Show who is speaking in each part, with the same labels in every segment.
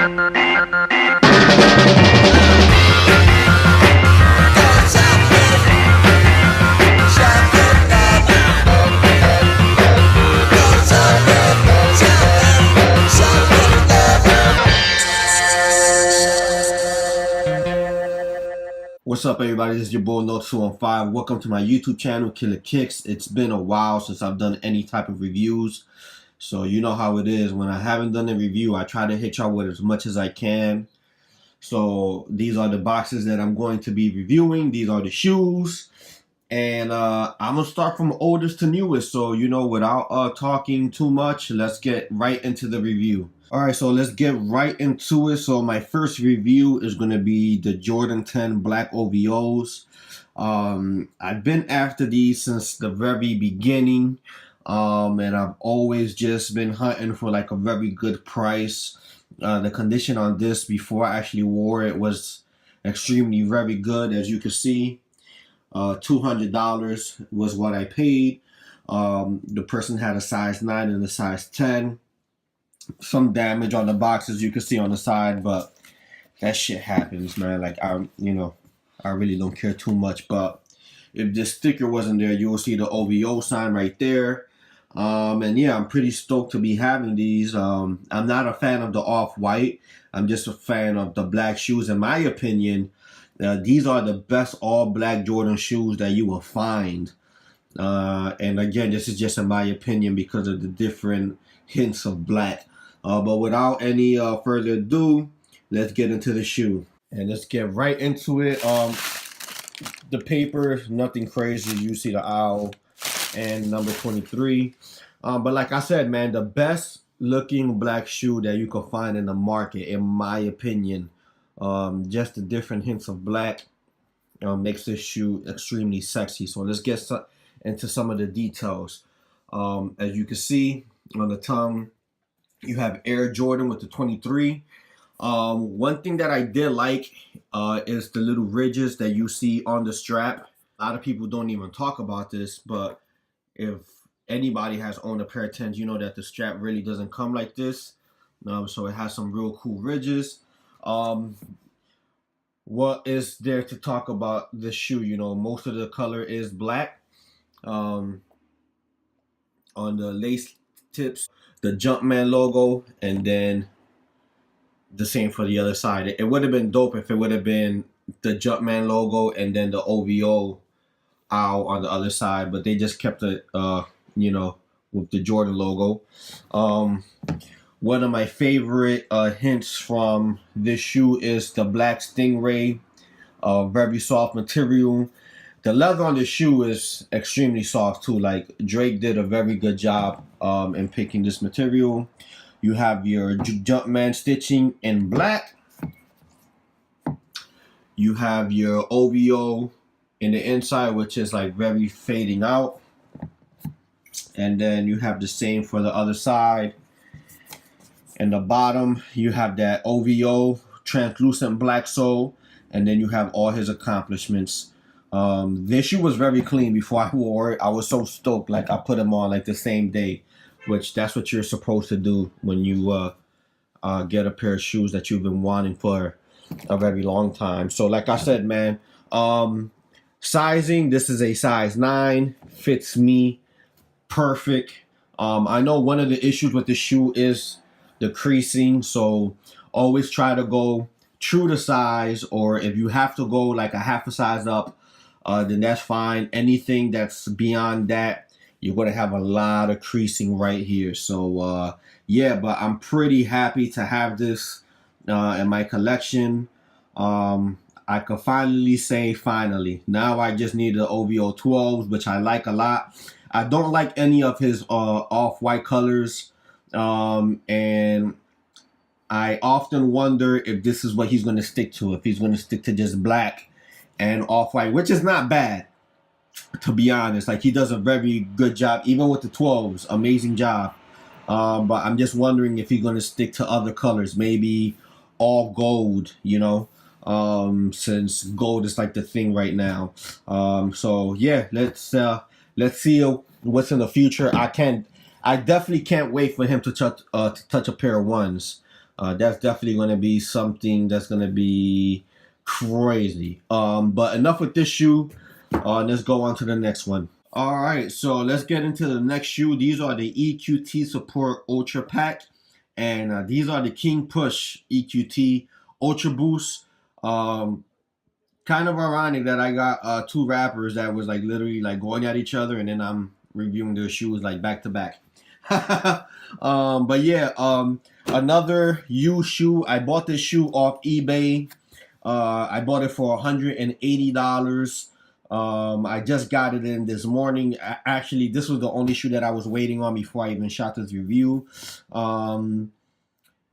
Speaker 1: What's up, everybody? This is your boy No215. Welcome to my YouTube channel, Killer Kicks. It's been a while since I've done any type of reviews, so you know how it is. When I haven't done a review, I try to hit y'all with as much as I can. So these are the boxes that I'm going to be reviewing. These are the shoes, and I'm gonna start from oldest to newest. So without talking too much, let's get right into the review. Alright, so let's get right into it. So my first review is going to be the Jordan 10 Black OVOs. I've been after these since the very beginning, and I've always just been hunting for like a very good price. The condition on this before I actually wore it was extremely very good. As you can see, $200 was what I paid. The person had a size 9 and a size 10. Some damage on the box, as you can see on the side, but that shit happens, man. Like I really don't care too much. But if this sticker wasn't there, you will see the OVO sign right there. And yeah, I'm pretty stoked to be having these. I'm not a fan of the off-white. I'm just a fan of the black shoes. In my opinion, these are the best all-black Jordan shoes that you will find. And again, this is just in my opinion because of the different hints of black. But without any further ado, let's get into the shoe. And let's get right into it. The paper, nothing crazy. You see the owl and number 23. But like I said, man, the best looking black shoe that you can find in the market, in my opinion. Just the different hints of black makes this shoe extremely sexy. So let's get into some of the details. As you can see on the tongue, you have Air Jordan with the 23. One thing that I did like is the little ridges that you see on the strap. A lot of people don't even talk about this, but if anybody has owned a pair of 10s, you know that the strap really doesn't come like this. So it has some real cool ridges. What is there to talk about this shoe? Most of the color is black. On the lace tips, the Jumpman logo, and then the same for the other side. It would have been dope if it would have been the Jumpman logo and then the OVO owl on the other side, but they just kept it, with the Jordan logo. One of my favorite hints from this shoe is the black Stingray, very soft material. The leather on the shoe is extremely soft too. Like Drake did a very good job in picking this material. You have your Jumpman stitching in black. You have your OVO in the inside, which is like very fading out. And then you have the same for the other side. In the bottom, you have that OVO translucent black sole. And then you have all his accomplishments. This shoe was very clean before I wore it. I was so stoked. Like I put them on like the same day, which that's what you're supposed to do when you get a pair of shoes that you've been wanting for a very long time. So like I said, man, sizing, this is a size 9, fits me perfect. I know one of the issues with the shoe is the creasing, so always try to go true to size, or if you have to go like a half a size up, then that's fine. Anything that's beyond that, you're going to have a lot of creasing right here. So yeah, but I'm pretty happy to have this in my collection. I could finally say finally. Now I just need the OVO 12s, which I like a lot. I don't like any of his off-white colors, and I often wonder if this is what he's going to stick to, if he's going to stick to just black and off-white, which is not bad, to be honest. Like, he does a very good job, even with the 12s, amazing job. But I'm just wondering if he's going to stick to other colors, maybe all gold, since gold is like the thing right now. So yeah, let's see what's in the future. I definitely can't wait for him to touch a pair of ones. That's definitely going to be something that's going to be crazy. But enough with this shoe. Let's go on to the next one. All right, so let's get into the next shoe. These are the EQT Support Ultra Pack, and these are the King Push EQT Ultra Boost. Um, Kind of ironic that I got two rappers that was like literally like going at each other, and then I'm reviewing their shoes like back to back. But yeah, another used shoe. I bought this shoe off eBay. I bought it for $180. I just got it in this morning. Actually, this was the only shoe that I was waiting on before I even shot this review. Man,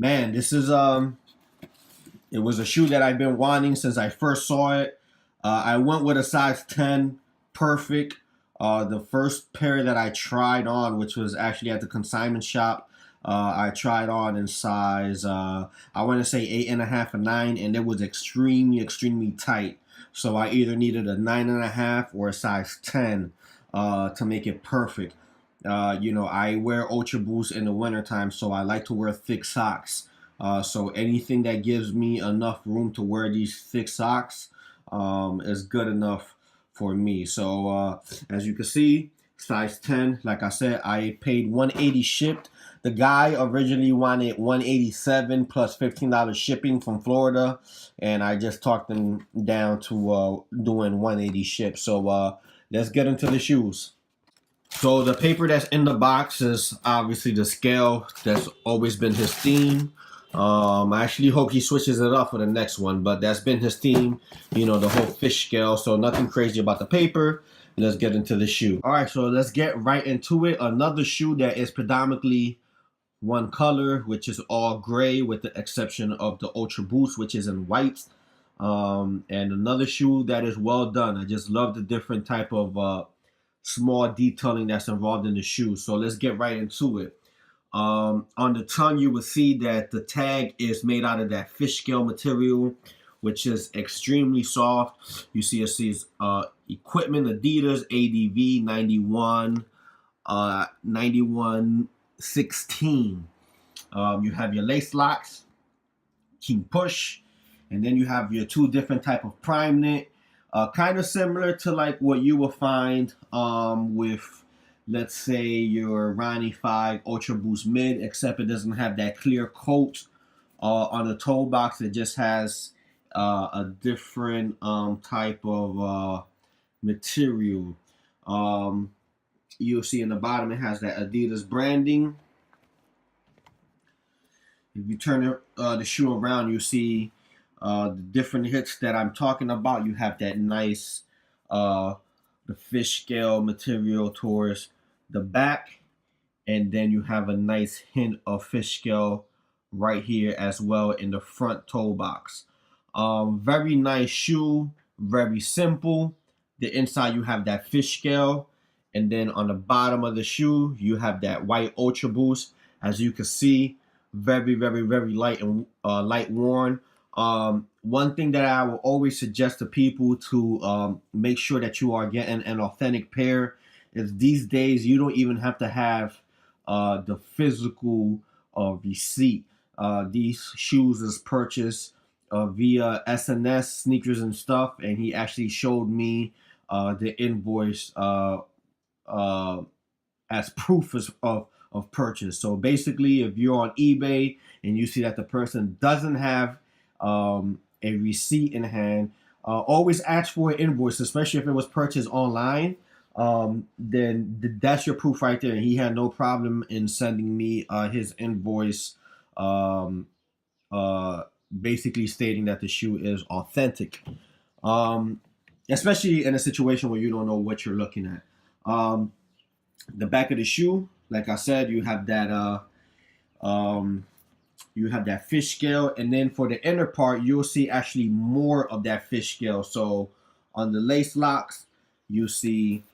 Speaker 1: this is it was a shoe that I've been wanting since I first saw it. I went with a size 10, perfect. The first pair that I tried on, which was actually at the consignment shop, I tried on in size, I want to say 8.5 or 9, and it was extremely, extremely tight. So I either needed a 9.5 or a size 10 to make it perfect. I wear Ultra Boost in the wintertime, so I like to wear thick socks. So anything that gives me enough room to wear these thick socks is good enough for me. So as you can see, size 10, like I said, I paid $180 shipped. The guy originally wanted $187 plus $15 shipping from Florida, and I just talked him down to doing $180 shipped. So let's get into the shoes. So the paper that's in the box is obviously the scale. That's always been his theme. I actually hope he switches it up for the next one, but that's been his theme, the whole fish scale. So nothing crazy about the paper. Let's get into the shoe. All right, so let's get right into it. Another shoe that is predominantly one color, which is all gray with the exception of the Ultra Boost, which is in white. And another shoe that is well done. I just love the different type of small detailing that's involved in the shoe. So let's get right into it. On the tongue, you will see that the tag is made out of that fish scale material, which is extremely soft. You see it says equipment Adidas ADV 9116. You have your lace locks, King Push, and then you have your two different type of prime knit. Kind of similar to like what you will find with, let's say, your Ronnie 5 Ultra Boost Mid, except it doesn't have that clear coat on the toe box. It just has a different type of material. You'll see in the bottom it has that Adidas branding. If you turn the shoe around, you see the different hits that I'm talking about. You have that nice the fish scale material towards the back, and then you have a nice hint of fish scale right here as well in the front toe box. Very nice shoe, very simple. The inside you have that fish scale, and then on the bottom of the shoe you have that white Ultra Boost. As you can see, very, very, very light and light worn. One thing that I will always suggest to people to make sure that you are getting an authentic pair is these days you don't even have to have the physical receipt. These shoes is purchased via SNS Sneakers and Stuff, and he actually showed me the invoice as proof of purchase. So basically, if you're on eBay and you see that the person doesn't have a receipt in hand, always ask for an invoice, especially if it was purchased online. Then that's your proof right there. He had no problem in sending me his invoice, basically stating that the shoe is authentic. Especially in a situation where you don't know what you're looking at. The back of the shoe, like I said, you have that fish scale, and then for the inner part, you'll see actually more of that fish scale. So on the lace locks, you see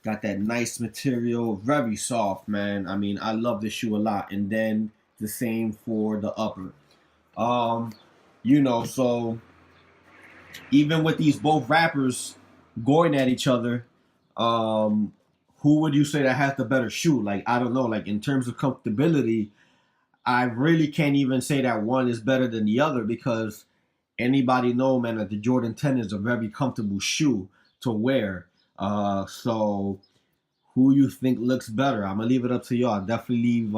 Speaker 1: got that nice material, very soft, man. I mean, I love this shoe a lot. And then the same for the upper. So even with these both rappers going at each other, who would you say that has the better shoe? Like, I don't know, like in terms of comfortability, I really can't even say that one is better than the other because anybody know, man, that the Jordan 10 is a very comfortable shoe to wear. So who you think looks better? I'm gonna leave it up to y'all. Definitely leave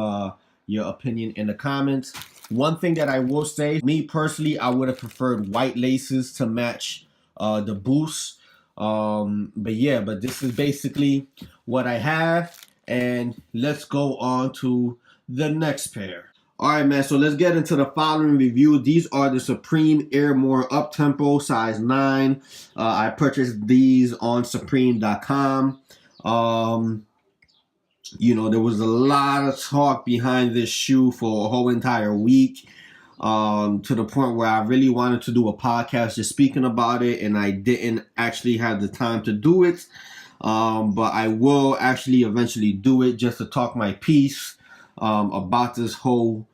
Speaker 1: your opinion in the comments. One thing that I will say, me personally, I would have preferred white laces to match the boost. But yeah, but this is basically what I have, and let's go on to the next pair. All right, man. So let's get into the following review. These are the Supreme Airmore Uptempo size 9. I purchased these on Supreme.com. There was a lot of talk behind this shoe for a whole entire week, to the point where I really wanted to do a podcast just speaking about it, and I didn't actually have the time to do it. But I will actually eventually do it just to talk my piece about this whole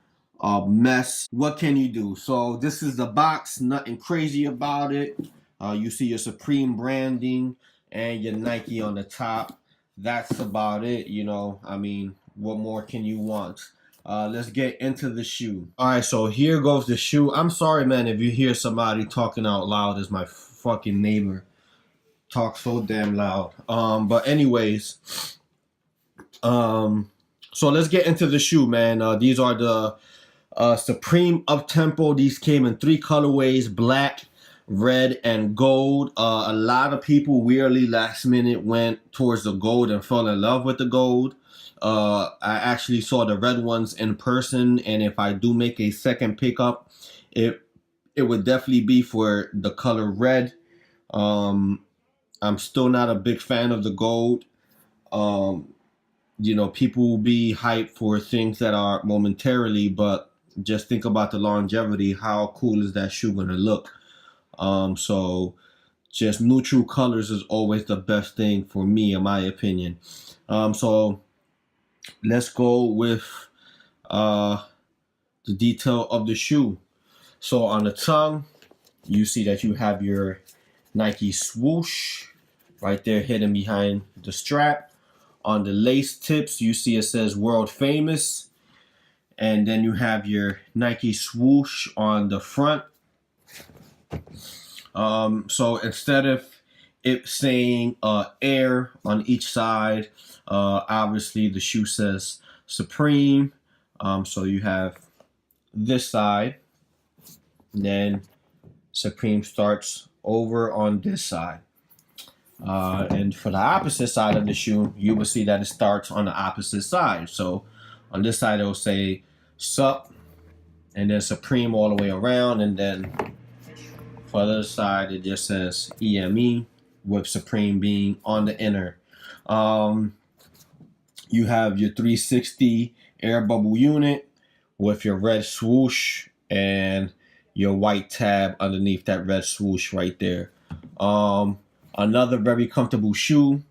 Speaker 1: mess. What can you do? So this is the box, nothing crazy about it. You see your Supreme branding and your Nike on the top. That's about it. I mean, what more can you want? Let's get into the shoe. All right, so here goes the shoe. I'm sorry, man, if you hear somebody talking out loud. Is my fucking neighbor talk so damn loud. But anyways, so let's get into the shoe, man. These are the Supreme Uptempo. These came in 3 colorways: black, red, and gold. A lot of people weirdly last minute went towards the gold and fell in love with the gold. I actually saw the red ones in person, and if I do make a second pickup, it would definitely be for the color red. I'm still not a big fan of the gold. People will be hyped for things that are momentarily, but just think about the longevity. How cool is that shoe gonna look? So just neutral colors is always the best thing for me, in my opinion. So let's go with the detail of the shoe. So on the tongue, you see that you have your Nike swoosh right there hidden behind the strap. On the lace tips, you see it says world famous. And then you have your Nike swoosh on the front. So instead of it saying air on each side, obviously the shoe says Supreme. So you have this side, and then Supreme starts over on this side. And for the opposite side of the shoe, you will see that it starts on the opposite side. So on this side, it will say Sup, and then Supreme all the way around, and then for the other side, it just says EME, with Supreme being on the inner. You have your 360 air bubble unit with your red swoosh and your white tab underneath that red swoosh right there. Another very comfortable shoe,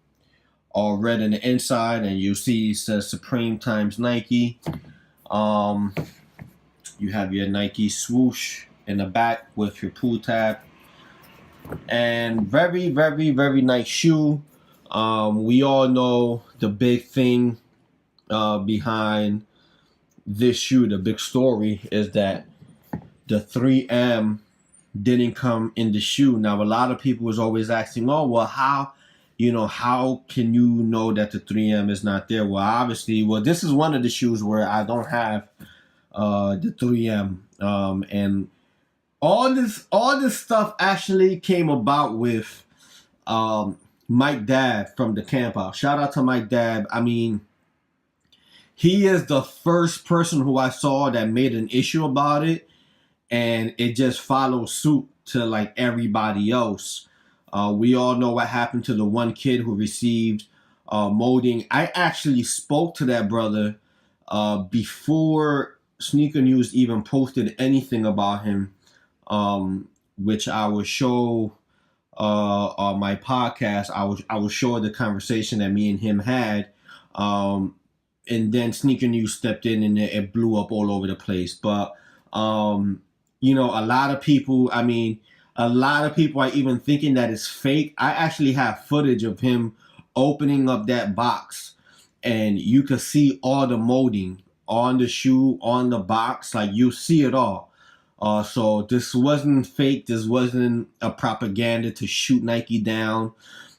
Speaker 1: all red in the inside, and you see it says Supreme times Nike. You have your Nike swoosh in the back with your pull tab, and very, very, very nice shoe. We all know the big thing behind this shoe, the big story is that the 3M didn't come in the shoe. Now, a lot of people was always asking, oh, well, how can you know that the 3M is not there? Well, obviously, this is one of the shoes where I don't have the 3M. And all this stuff actually came about with Mike Dab from the camp out. Shout out to Mike Dab. I mean, he is the first person who I saw that made an issue about it, and it just follows suit to like everybody else. We all know what happened to the one kid who received molding. I actually spoke to that brother before Sneaker News even posted anything about him, which I will show on my podcast. I will show the conversation that me and him had. And then Sneaker News stepped in and it blew up all over the place. But a lot of people are even thinking that it's fake. I actually have footage of him opening up that box, and you could see all the molding on the shoe, on the box. Like, you see it all. So this wasn't fake. This wasn't a propaganda to shoot Nike down.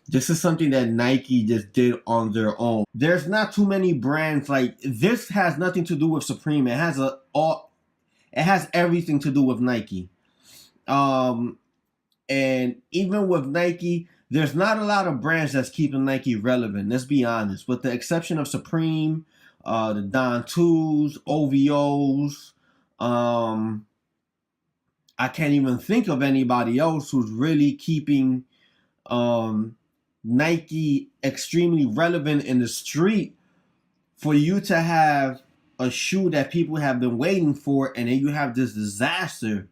Speaker 1: This is something that Nike just did on their own. There's not too many brands like this. Has nothing to do with Supreme. It has everything to do with Nike. Um, and even with Nike, there's not a lot of brands that's keeping Nike relevant. Let's be honest, with the exception of Supreme, the Don 2s, OVOs. I can't even think of anybody else who's really keeping um, Nike extremely relevant in the street. For you to have a shoe that people have been waiting for, and then you have this disaster,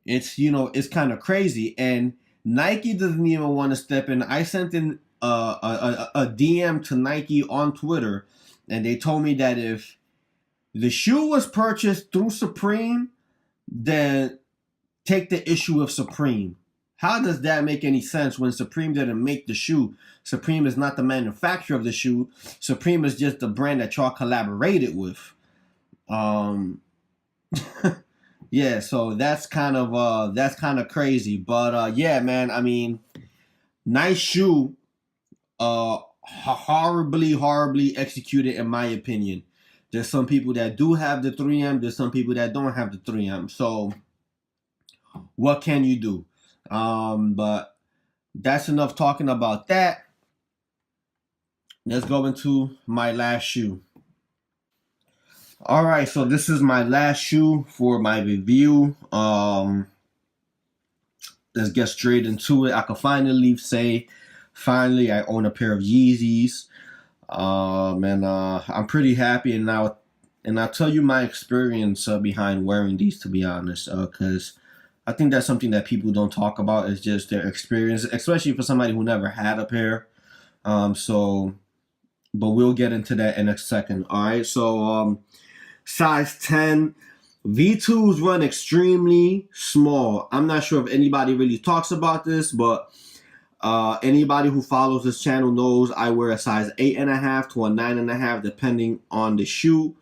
Speaker 1: it's kind of crazy. And Nike doesn't even want to step in. I sent in a DM to Nike on Twitter, and they told me that if the shoe was purchased through Supreme, then take the issue of Supreme. How does that make any sense when Supreme didn't make the shoe? Supreme is not the manufacturer of the shoe. Supreme is just the brand that y'all collaborated with. Yeah, so that's kind of crazy. But yeah, man, I mean, nice shoe. Horribly executed in my opinion. There's some people that do have the 3M. There's some people that don't have the 3M. So what can you do? But that's enough talking about that. Let's go into my last shoe. All right, so this is my last shoe for my review. Let's get straight into it. I can finally say, I own a pair of Yeezys. And I'm pretty happy. And I'll tell you my experience behind wearing these, to be honest, because I think that's something that people don't talk about, is just their experience, especially for somebody who never had a pair. But we'll get into that in a second. All right, so size 10. V2s run extremely small. I'm not sure if anybody really talks about this, but anybody who follows this channel knows I wear a size 8.5 to a 9.5, depending on the shoe.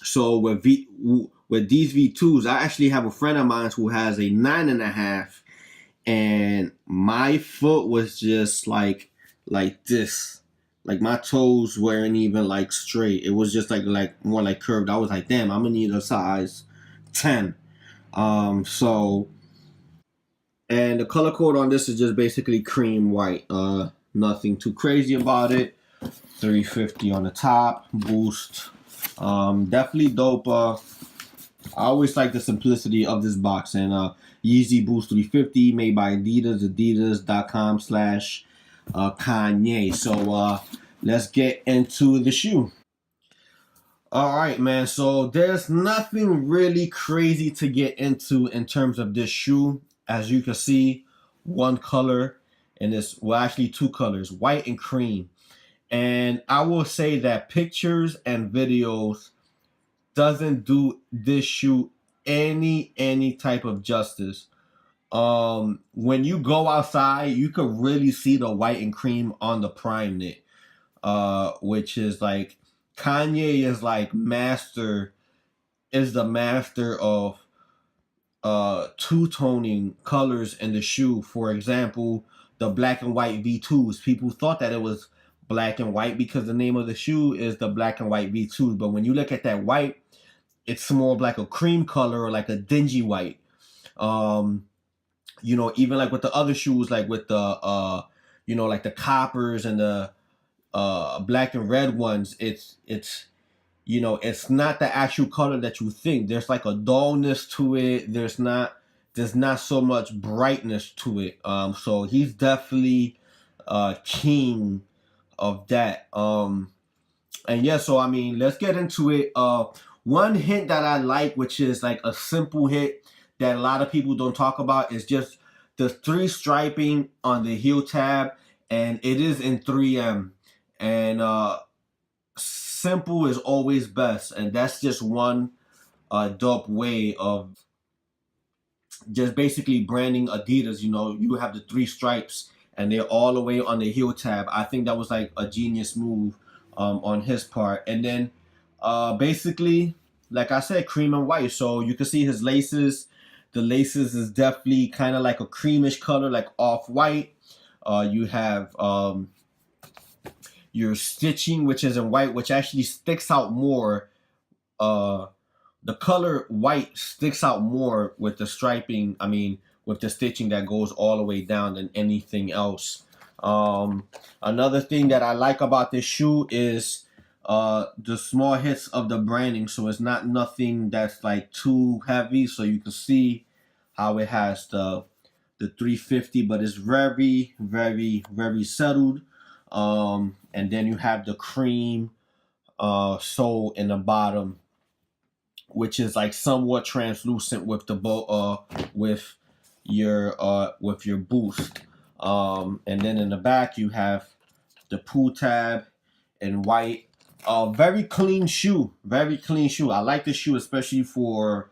Speaker 1: So with these V2s, I actually have a friend of mine who has a 9.5, and my foot was just like this. Like, my toes weren't even like straight. It was just like more like curved. I was like, damn, I'm gonna need a size 10. So, and the color code on this is just basically cream white. Nothing too crazy about it. 350 on the top. Boost. Definitely dope. I always like the simplicity of this box. And Yeezy Boost 350, made by Adidas. Adidas.com/Kanye. So let's get into the shoe. All right, man. So there's nothing really crazy to get into in terms of this shoe. As you can see, one color, and it's, well, actually two colors, white and cream. And I will say that pictures and videos doesn't do this shoe any type of justice. When you go outside, you can really see the white and cream on the prime knit, which is like, Kanye is like the master of two-toning colors in the shoe. For example, the black and white V2s. People thought that it was black and white because the name of the shoe is the black and white V2s. But when you look at that white, it's more of like a cream color or like a dingy white. Even like with the other shoes, like with the like the coppers and the black and red ones, it's not the actual color that you think. There's like a dullness to it. There's not so much brightness to it. So he's definitely king of that. And yeah, so I mean, let's get into it. One hint that I like, which is like a simple hit that a lot of people don't talk about, is just the 3 striping on the heel tab, and it is in 3M. And simple is always best, and that's just one dope way of just basically branding Adidas. You have the 3 stripes, and they're all the way on the heel tab. I think that was like a genius move on his part. And then basically, like I said, cream and white. So you can see his laces. The laces is definitely kind of like a creamish color, like off white. You have your stitching, which is in white, which actually sticks out more. Uh, the color white sticks out more with the striping. I mean, with the stitching that goes all the way down than anything else. Another thing that I like about this shoe is the small hits of the branding. So it's not nothing that's like too heavy. So you can see how it has the 350, but it's very, very, very settled. And then you have the cream sole in the bottom, which is like somewhat translucent with the with your boost. And then in the back you have the pull tab in white. Very clean shoe, very clean shoe. I like the shoe, especially for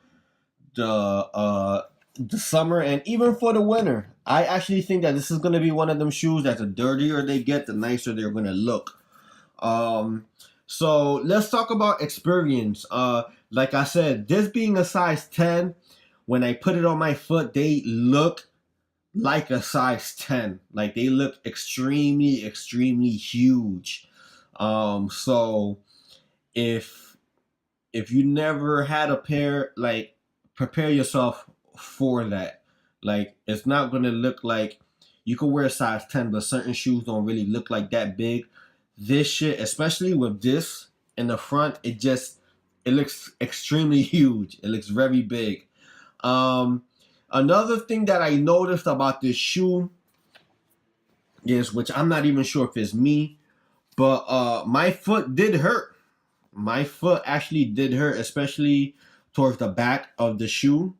Speaker 1: the summer and even for the winter. I actually think that this is gonna be one of them shoes that the dirtier they get, the nicer they're gonna look. Um, so let's talk about experience. Like I said, this being a size 10, when I put it on my foot, they look like a size 10. Like they look extremely, extremely huge. So if you never had a pair, like prepare yourself for that. Like it's not gonna look like you can wear a size 10, but certain shoes don't really look like that big. This shit, especially with this in the front, it looks extremely huge. It looks very big. Um, Another thing that I noticed about this shoe is, which I'm not even sure if it's me, but my foot did hurt. My foot actually did hurt, especially towards the back of the shoe.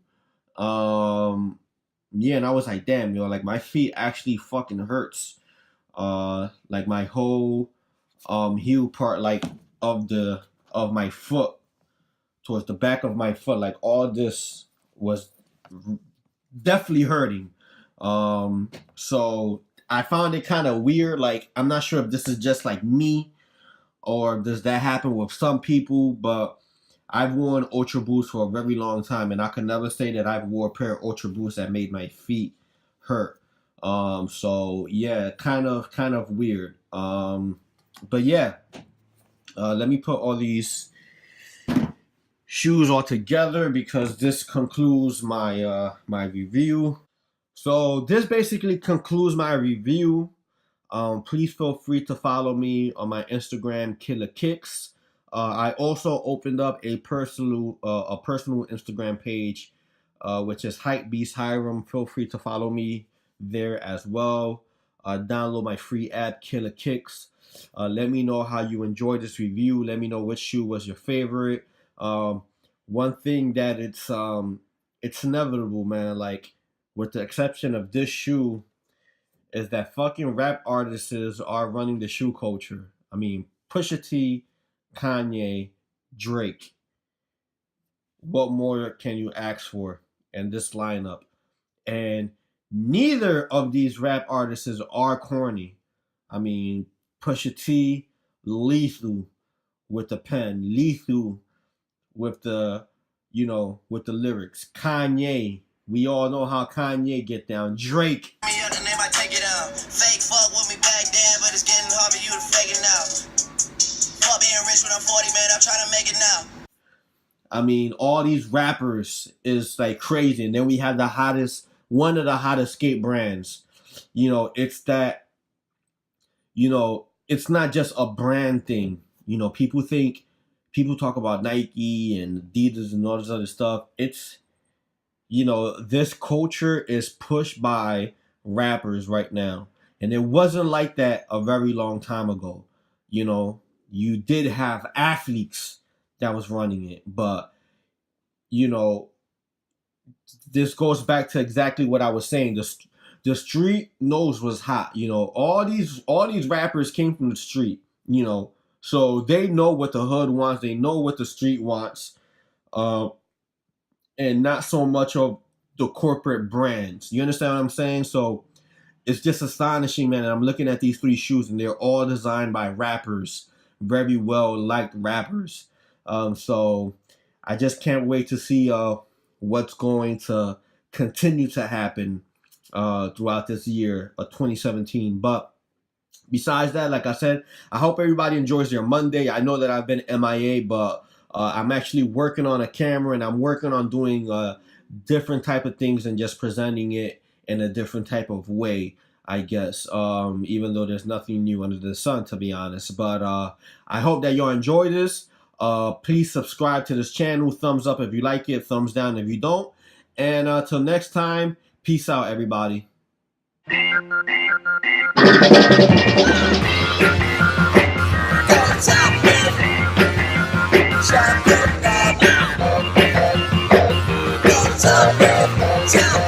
Speaker 1: Yeah, and I was like, damn, yo, like my feet actually fucking hurts. Like my whole heel part, like of my foot, towards the back of my foot, like all this was definitely hurting. So I found it kind of weird. Like I'm not sure if this is just like me or does that happen with some people, but I've worn Ultra Boost for a very long time, and I can never say that I've wore a pair of Ultra Boost that made my feet hurt. So yeah, kind of weird. But yeah, let me put all these shoes all together because this concludes my review. So this basically concludes my review. Please feel free to follow me on my Instagram, Killer Kicks. I also opened up a personal Instagram page, which is Hype Beast Hiram. Feel free to follow me there as well. Download my free app, Killer Kicks. Let me know how you enjoyed this review. Let me know which shoe was your favorite. One thing that it's inevitable, man. Like with the exception of this shoe, is that fucking rap artists are running the shoe culture. I mean, Pusha T, Kanye, Drake. What more can you ask for in this lineup? And neither of these rap artists are corny. I mean, Pusha T, lethal with the pen, lethal with the, with the lyrics. Kanye, we all know how Kanye get down. Drake, fake fuck with me back then, but it's getting hard for you to fake it now. Fuck being rich when I'm 40, man, I'm trying to make it now. I mean, all these rappers is like crazy. And then we have one of the hottest skate brands. It's that, it's not just a brand thing. People talk about Nike and Adidas and all this other stuff. It's, this culture is pushed by rappers right now. And it wasn't like that a very long time ago. You did have athletes that was running it, but this goes back to exactly what I was saying. The street knows what's hot. All these rappers came from the street. So they know what the hood wants. They know what the street wants, and not so much of the corporate brands. You understand what I'm saying? So it's just astonishing, man. And I'm looking at these three shoes, and they're all designed by rappers, very well liked rappers. So I just can't wait to see what's going to continue to happen throughout this year of 2017. But besides that, like I said, I hope everybody enjoys their Monday. I know that I've been MIA, but I'm actually working on a camera and I'm working on doing different type of things and just presenting it in a different type of way, I guess. Even though there's nothing new under the sun, to be honest. But I hope that y'all enjoy this. Please subscribe to this channel. Thumbs up if you like it. Thumbs down if you don't. And till next time, peace out, everybody. Top